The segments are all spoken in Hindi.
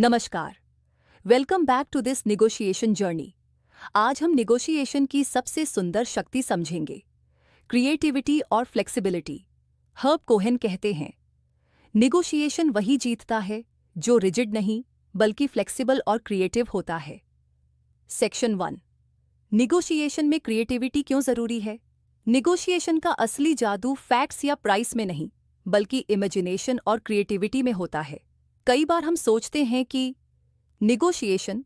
नमस्कार। Welcome back to this negotiation journey. आज हम नेगोशिएशन की सबसे सुंदर शक्ति समझेंगे, क्रिएटिविटी और फ्लेक्सिबिलिटी। हर्ब कोहेन कहते हैं, नेगोशिएशन वही जीतता है जो रिजिड नहीं बल्कि फ्लेक्सिबल और क्रिएटिव होता है। सेक्शन 1, नेगोशिएशन में क्रिएटिविटी क्यों जरूरी है। नेगोशिएशन का असली जादू फैक्ट्स या प्राइस में नहीं बल्कि इमेजिनेशन और क्रिएटिविटी में होता है। कई बार हम सोचते हैं कि नेगोशिएशन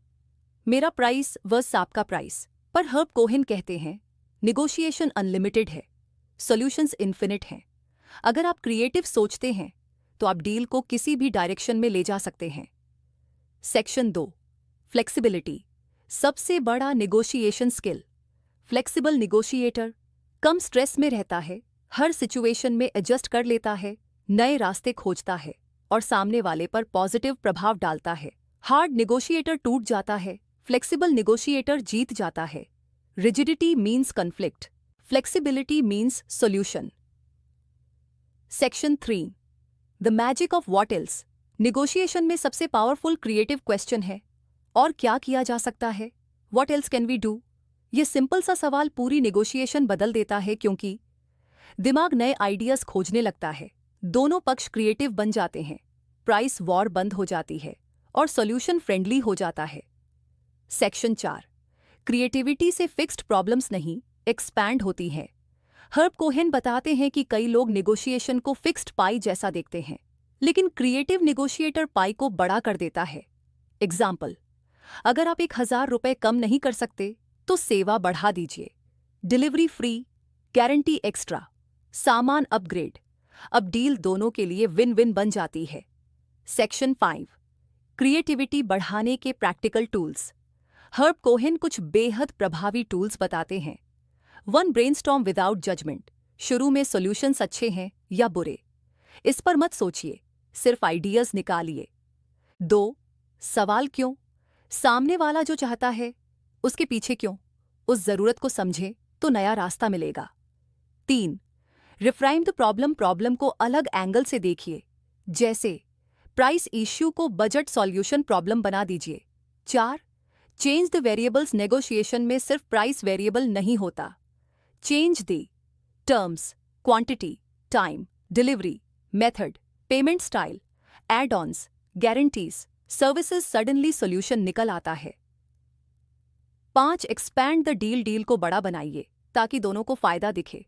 मेरा प्राइस वर्स आपका प्राइस, पर हर्ब कोहेन कहते हैं नेगोशिएशन अनलिमिटेड है, सॉल्यूशंस इन्फिनिट हैं। अगर आप क्रिएटिव सोचते हैं तो आप डील को किसी भी डायरेक्शन में ले जा सकते हैं। सेक्शन 2, फ्लेक्सिबिलिटी, सबसे बड़ा नेगोशिएशन स्किल। फ्लेक्सिबल नेगोशिएटर कम स्ट्रेस में रहता है, हर सिचुएशन में एडजस्ट कर लेता है, नए रास्ते खोजता है और सामने वाले पर पॉजिटिव प्रभाव डालता है। हार्ड नेगोशिएटर टूट जाता है, फ्लेक्सिबल नेगोशिएटर जीत जाता है। Rigidity means conflict, flexibility means solution. Section 3, the magic of what else. Negotiation में सबसे पावरफुल क्रिएटिव क्वेश्चन है, और क्या किया जा सकता है। What else can we do. यह सिंपल सा सवाल पूरी नेगोशिएशन बदल देता है, क्योंकि दिमाग नए आइडियाज खोजने लगता है, दोनों पक्ष क्रिएटिव बन जाते हैं, प्राइस वॉर बंद हो जाती है और सॉल्यूशन फ्रेंडली हो जाता है। सेक्शन 4, क्रिएटिविटी से फिक्स्ड प्रॉब्लम्स नहीं एक्सपैंड होती हैं। हर्ब कोहेन बताते हैं कि कई लोग नेगोशिएशन को फिक्स्ड पाई जैसा देखते हैं, लेकिन क्रिएटिव नेगोशिएटर पाई को बड़ा कर देता है। एग्जाम्पल, अगर आप 1000 रुपये कम नहीं कर सकते तो सेवा बढ़ा दीजिए, डिलीवरी फ्री, गारंटी एक्स्ट्रा, सामान अपग्रेड। अब डील दोनों के लिए विन विन बन जाती है। सेक्शन 5, क्रिएटिविटी बढ़ाने के प्रैक्टिकल टूल्स। हर्ब कोहेन कुछ बेहद प्रभावी टूल्स बताते हैं। 1, ब्रेनस्टॉर्म विदाउट जजमेंट। शुरू में सॉल्यूशंस अच्छे हैं या बुरे, इस पर मत सोचिए, सिर्फ आइडियाज निकालिए। 2, सवाल क्यों। सामने वाला जो चाहता है उसके पीछे क्यों, उस जरूरत को समझें तो नया रास्ता मिलेगा। 3, रिफ्राइम द प्रॉब्लम को अलग एंगल से देखिए, जैसे प्राइस इश्यू को बजट सॉल्यूशन प्रॉब्लम बना दीजिए। 4, चेंज द वेरिएबल्स। नेगोशिएशन में सिर्फ प्राइस वेरिएबल नहीं होता, change the terms, quantity, time, delivery, method, payment style, add ons, guarantees, services, suddenly solution निकल आता है। 5, एक्सपैंड द डील को बड़ा बनाइए ताकि दोनों को फायदा दिखे।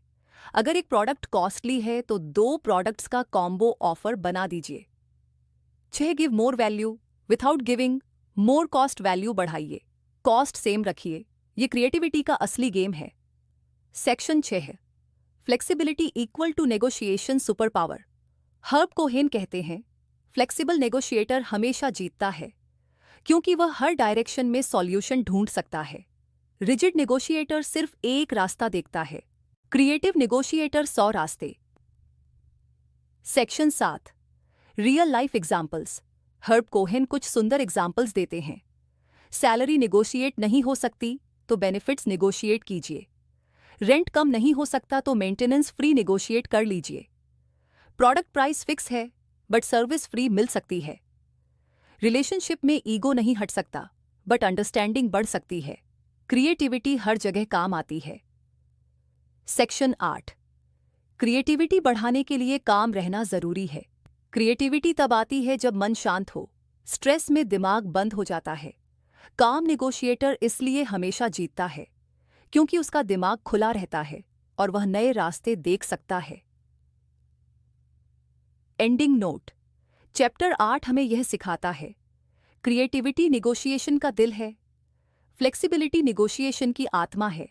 अगर एक प्रोडक्ट कॉस्टली है तो 2 प्रोडक्ट्स का कॉम्बो ऑफर बना दीजिए। 6, give more value without giving more cost. Value बढ़ाइए, कॉस्ट सेम रखिए, ये क्रिएटिविटी का असली गेम है। सेक्शन 6 है, flexibility equal to negotiation super power. Herb Cohen कहते हैं, फ्लेक्सिबल नेगोशिएटर हमेशा जीतता है क्योंकि वह हर डायरेक्शन में सॉल्यूशन ढूंढ सकता है। रिजिड नेगोशिएटर सिर्फ एक रास्ता देखता है, क्रिएटिव नेगोशिएटर 100 रास्ते। Section 7, real life examples. Herb Cohen कुछ सुंदर एग्जाम्पल्स देते हैं। सैलरी नेगोशिएट नहीं हो सकती तो बेनिफिट्स नेगोशिएट कीजिए, रेंट कम नहीं हो सकता तो मेंटेनेंस फ्री नेगोशिएट कर लीजिए, प्रोडक्ट प्राइस फिक्स है बट सर्विस फ्री मिल सकती है, रिलेशनशिप में ईगो नहीं हट सकता बट अंडरस्टैंडिंग बढ़ सकती है, क्रिएटिविटी हर जगह काम आती है। सेक्शन 8, क्रिएटिविटी बढ़ाने के लिए काम रहना जरूरी है। क्रिएटिविटी तब आती है जब मन शांत हो, स्ट्रेस में दिमाग बंद हो जाता है। काम नेगोशिएटर इसलिए हमेशा जीतता है क्योंकि उसका दिमाग खुला रहता है और वह नए रास्ते देख सकता है। एंडिंग नोट, चैप्टर 8 हमें यह सिखाता है, क्रिएटिविटी नेगोशिएशन का दिल है, फ्लेक्सिबिलिटी नेगोशिएशन की आत्मा है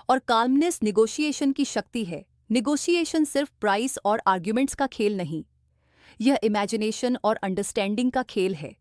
और काल्मनेस नेगोशिएशन की शक्ति है। नेगोशिएशन सिर्फ प्राइस और आर्ग्यूमेंट्स का खेल नहीं, यह इमेजिनेशन और अंडरस्टैंडिंग का खेल है।